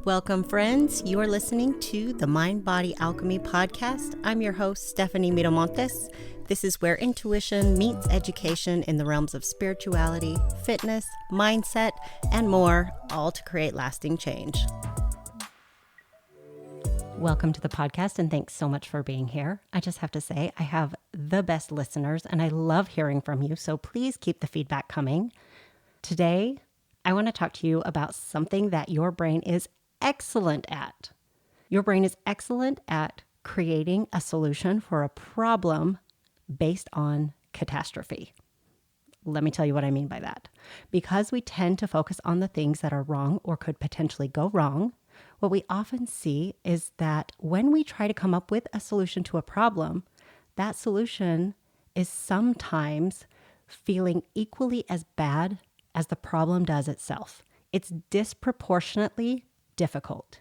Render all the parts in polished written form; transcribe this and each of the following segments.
Welcome, friends. You are listening to the Mind Body Alchemy podcast. I'm your host, Stephanie Miramontes. This is where intuition meets education in the realms of spirituality, fitness, mindset, and more, all to create lasting change. Welcome to the podcast, and thanks so much for being here. I just have to say, I have the best listeners, and I love hearing from you, so please keep the feedback coming. Today, I want to talk to you about something that your brain is excellent at. Your brain is excellent at creating a solution for a problem based on catastrophe. Let me tell you what I mean by that. Because we tend to focus on the things that are wrong or could potentially go wrong, what we often see is that when we try to come up with a solution to a problem, that solution is sometimes feeling equally as bad as the problem does itself. It's disproportionately difficult.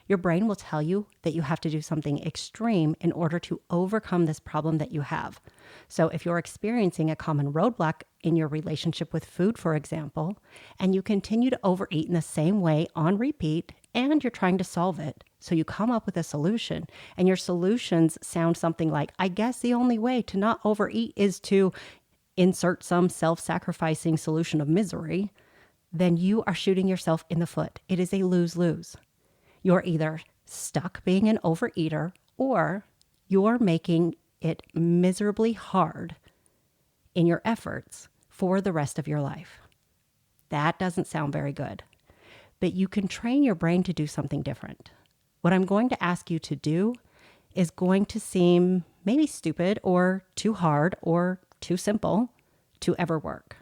Your brain will tell you that you have to do something extreme in order to overcome this problem that you have. So if you're experiencing a common roadblock in your relationship with food, for example, and you continue to overeat in the same way on repeat, and you're trying to solve it, so you come up with a solution, and your solutions sound something like, I guess the only way to not overeat is to insert some self-sacrificing solution of misery, then you are shooting yourself in the foot. It is a lose-lose. You're either stuck being an overeater or you're making it miserably hard in your efforts for the rest of your life. That doesn't sound very good. But you can train your brain to do something different. What I'm going to ask you to do is going to seem maybe stupid or too hard or too simple to ever work.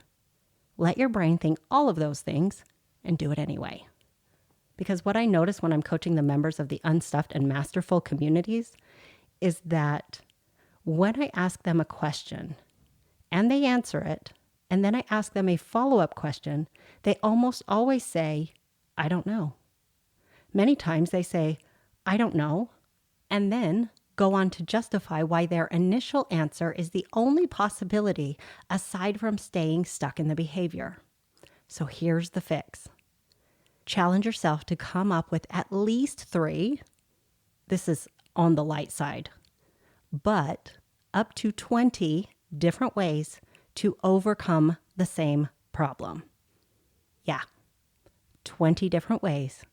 Let your brain think all of those things and do it anyway. Because what I notice when I'm coaching the members of the Unstuffed and Masterful communities is that when I ask them a question and they answer it, and then I ask them a follow-up question, they almost always say, I don't know. Many times they say, I don't know, and then go on to justify why their initial answer is the only possibility aside from staying stuck in the behavior. So here's the fix. Challenge yourself to come up with at least 3, this is on the light side, but up to 20 different ways to overcome the same problem. Yeah, 20 different ways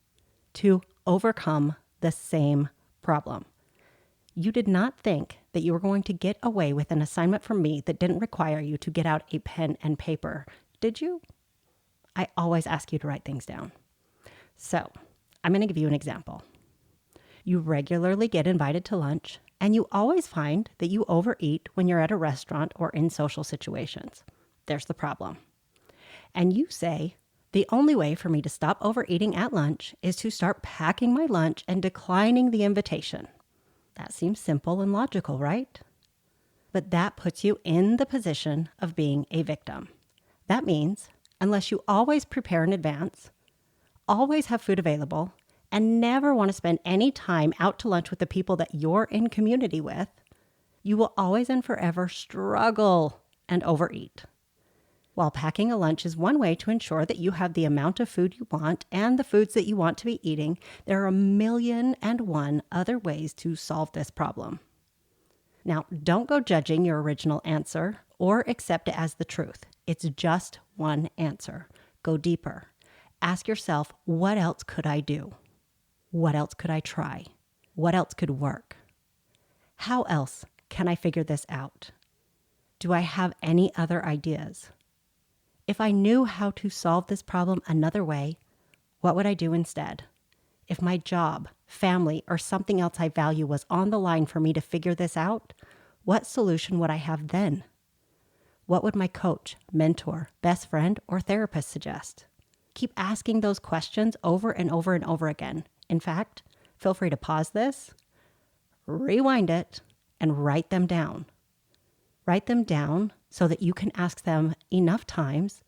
to overcome the same problem. You did not think that you were going to get away with an assignment from me that didn't require you to get out a pen and paper, did you? I always ask you to write things down. So, I'm going to give you an example. You regularly get invited to lunch, and you always find that you overeat when you're at a restaurant or in social situations. There's the problem. And you say, the only way for me to stop overeating at lunch is to start packing my lunch and declining the invitation. That seems simple and logical, right? But that puts you in the position of being a victim. That means, unless you always prepare in advance, always have food available, and never want to spend any time out to lunch with the people that you're in community with, you will always and forever struggle and overeat. While packing a lunch is one way to ensure that you have the amount of food you want and the foods that you want to be eating, there are 1,000,001 other ways to solve this problem. Now, don't go judging your original answer or accept it as the truth. It's just one answer. Go deeper. Ask yourself, what else could I do? What else could I try? What else could work? How else can I figure this out? Do I have any other ideas? If I knew how to solve this problem another way, what would I do instead? If my job, family, or something else I value was on the line for me to figure this out, what solution would I have then? What would my coach, mentor, best friend, or therapist suggest? Keep asking those questions over and over and over again. In fact, feel free to pause this, rewind it, and write them down. Write them down so that you can ask them enough times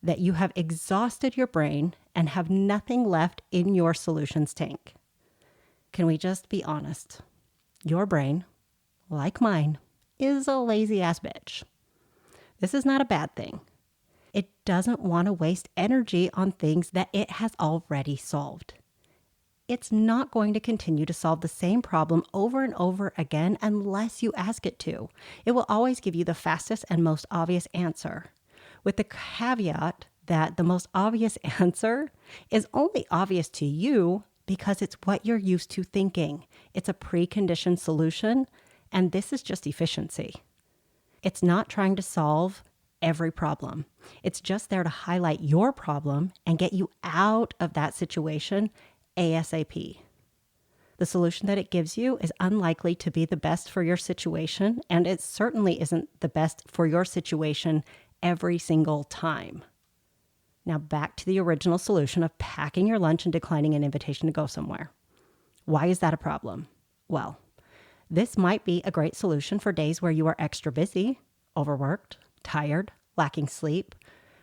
that you have exhausted your brain and have nothing left in your solutions tank. Can we just be honest? Your brain, like mine, is a lazy-ass bitch. This is not a bad thing. It doesn't want to waste energy on things that it has already solved. it's not going to continue to solve the same problem over and over again unless you ask it to. It will always give you the fastest and most obvious answer, with the caveat that the most obvious answer is only obvious to you because it's what you're used to thinking. It's a preconditioned solution, and this is just efficiency. It's not trying to solve every problem. It's just there to highlight your problem and get you out of that situation ASAP. The solution that it gives you is unlikely to be the best for your situation, and it certainly isn't the best for your situation every single time. Now back to the original solution of packing your lunch and declining an invitation to go somewhere. Why is that a problem? Well, this might be a great solution for days where you are extra busy, overworked, tired, lacking sleep,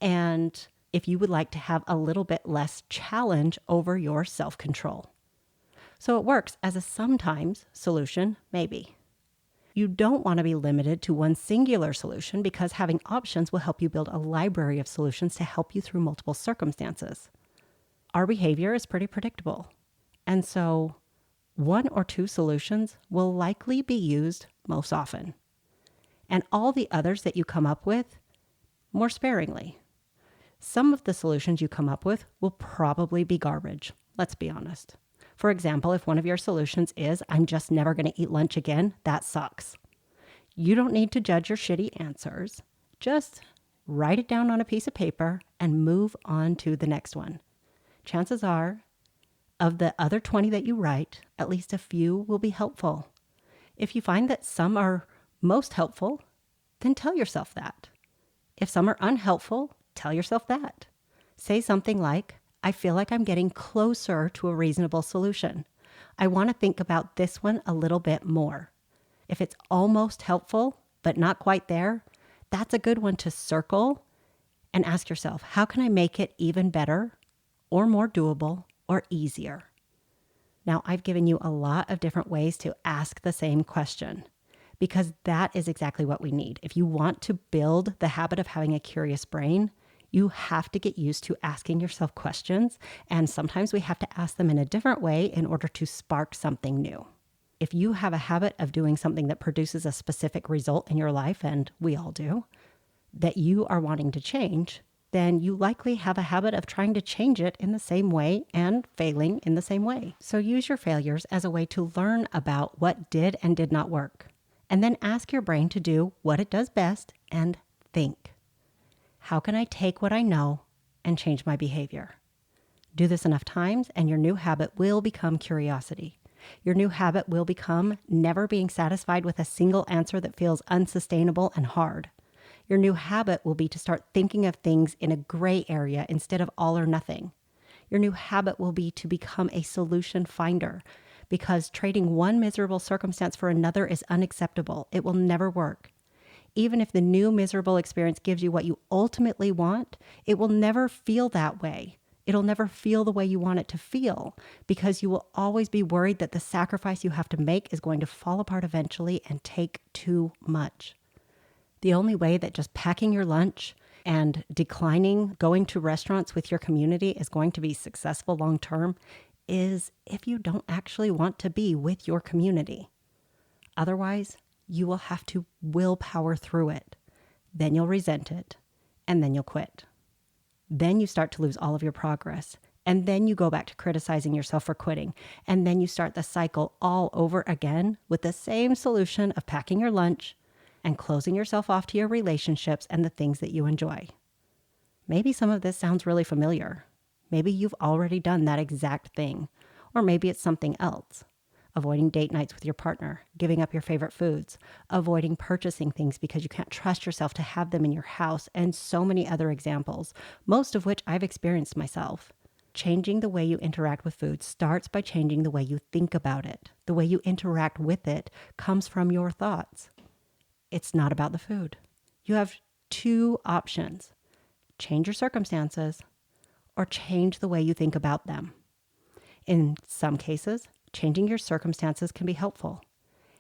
and if you would like to have a little bit less challenge over your self-control. So it works as a sometimes solution, maybe. You don't want to be limited to one singular solution because having options will help you build a library of solutions to help you through multiple circumstances. Our behavior is pretty predictable, and so one or two solutions will likely be used most often, and all the others that you come up with more sparingly. Some of the solutions you come up with will probably be garbage, let's be honest. For example, if one of your solutions is, I'm just never going to eat lunch again, that sucks. You don't need to judge your shitty answers. Just write it down on a piece of paper and move on to the next one. Chances are, of the other 20 that you write, at least a few will be helpful. If you find that some are most helpful, then tell yourself that. If some are unhelpful, tell yourself that. Say something like, I feel like I'm getting closer to a reasonable solution. I want to think about this one a little bit more. If it's almost helpful, but not quite there, that's a good one to circle and ask yourself, how can I make it even better or more doable or easier? Now, I've given you a lot of different ways to ask the same question because that is exactly what we need. If you want to build the habit of having a curious brain, you have to get used to asking yourself questions, and sometimes we have to ask them in a different way in order to spark something new. If you have a habit of doing something that produces a specific result in your life, and we all do, that you are wanting to change, then you likely have a habit of trying to change it in the same way and failing in the same way. So use your failures as a way to learn about what did and did not work, and then ask your brain to do what it does best and think. How can I take what I know and change my behavior? Do this enough times and your new habit will become curiosity. Your new habit will become never being satisfied with a single answer that feels unsustainable and hard. Your new habit will be to start thinking of things in a gray area instead of all or nothing. Your new habit will be to become a solution finder because trading one miserable circumstance for another is unacceptable. It will never work. Even if the new miserable experience gives you what you ultimately want, it will never feel that way. It'll never feel the way you want it to feel because you will always be worried that the sacrifice you have to make is going to fall apart eventually and take too much. The only way that just packing your lunch and declining going to restaurants with your community is going to be successful long term is if you don't actually want to be with your community. Otherwise, you will have to willpower through it. Then you'll resent it, and then you'll quit. Then you start to lose all of your progress, and then you go back to criticizing yourself for quitting, and then you start the cycle all over again with the same solution of packing your lunch and closing yourself off to your relationships and the things that you enjoy. Maybe some of this sounds really familiar. Maybe you've already done that exact thing, or maybe it's something else. Avoiding date nights with your partner, giving up your favorite foods, avoiding purchasing things because you can't trust yourself to have them in your house, and so many other examples, most of which I've experienced myself. Changing the way you interact with food starts by changing the way you think about it. The way you interact with it comes from your thoughts. It's not about the food. You have two options: change your circumstances or change the way you think about them. In some cases, changing your circumstances can be helpful.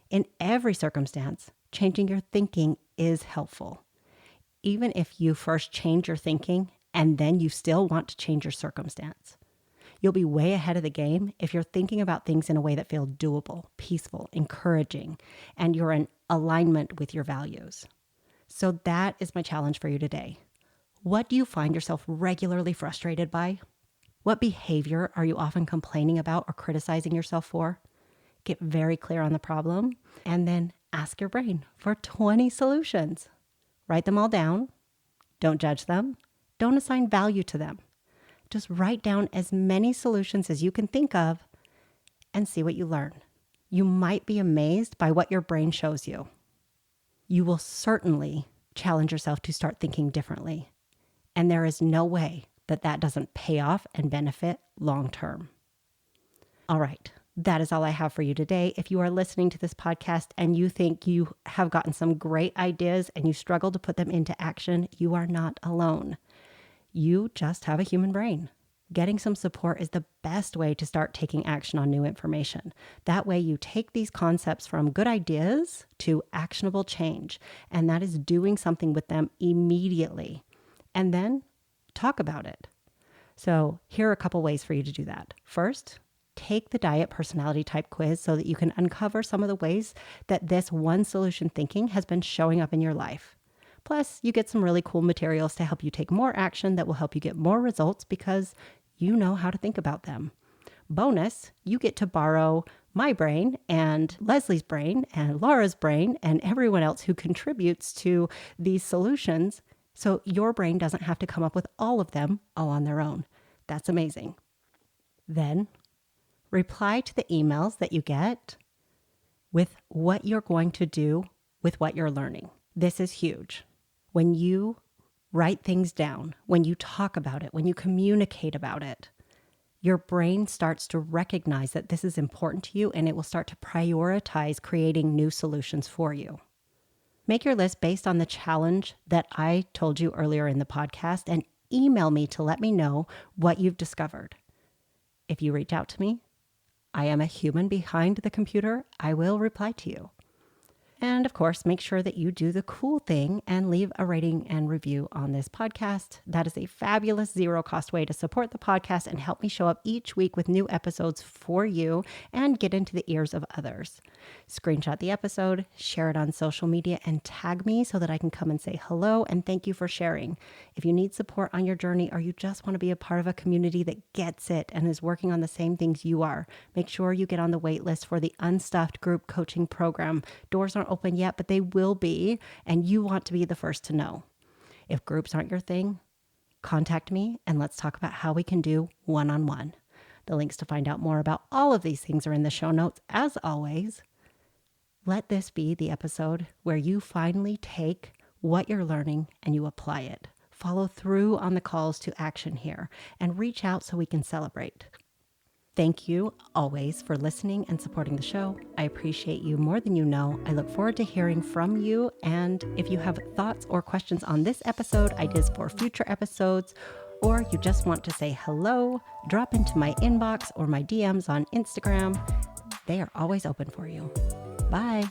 In every circumstance, changing your thinking is helpful. Even if you first change your thinking and then you still want to change your circumstance. You'll be way ahead of the game if you're thinking about things in a way that feel doable, peaceful, encouraging, and you're in alignment with your values. So that is my challenge for you today. What do you find yourself regularly frustrated by? What behavior are you often complaining about or criticizing yourself for? Get very clear on the problem and then ask your brain for 20 solutions. Write them all down. Don't judge them. Don't assign value to them. Just write down as many solutions as you can think of and see what you learn. You might be amazed by what your brain shows you. You will certainly challenge yourself to start thinking differently. And there is no way that doesn't pay off and benefit long term. All right, that is all I have for you today. If you are listening to this podcast and you think you have gotten some great ideas and you struggle to put them into action, you are not alone. You just have a human brain. Getting some support is the best way to start taking action on new information. That way you take these concepts from good ideas to actionable change, and that is doing something with them immediately. And then talk about it. So here are a couple ways for you to do that. First, take the diet personality type quiz so that you can uncover some of the ways that this one solution thinking has been showing up in your life. Plus, you get some really cool materials to help you take more action that will help you get more results because you know how to think about them. Bonus, you get to borrow my brain and Leslie's brain and Laura's brain and everyone else who contributes to these solutions, so your brain doesn't have to come up with all of them all on their own. That's amazing. Then reply to the emails that you get with what you're going to do with what you're learning. This is huge. When you write things down, when you talk about it, when you communicate about it, your brain starts to recognize that this is important to you and it will start to prioritize creating new solutions for you. Make your list based on the challenge that I told you earlier in the podcast and email me to let me know what you've discovered. If you reach out to me, I am a human behind the computer. I will reply to you. And of course, make sure that you do the cool thing and leave a rating and review on this podcast. That is a fabulous zero-cost way to support the podcast and help me show up each week with new episodes for you and get into the ears of others. Screenshot the episode, share it on social media, and tag me so that I can come and say hello and thank you for sharing. If you need support on your journey or you just want to be a part of a community that gets it and is working on the same things you are, make sure you get on the wait list for the Unstuffed group coaching program. Doors aren't open yet, but they will be, and you want to be the first to know. If groups aren't your thing, contact me and let's talk about how we can do one-on-one. The links to find out more about all of these things are in the show notes. As always, let this be the episode where you finally take what you're learning and you apply it. Follow through on the calls to action here and reach out so we can celebrate. Thank you always for listening and supporting the show. I appreciate you more than you know. I look forward to hearing from you. And if you have thoughts or questions on this episode, ideas for future episodes, or you just want to say hello, drop into my inbox or my DMs on Instagram. They are always open for you. Bye.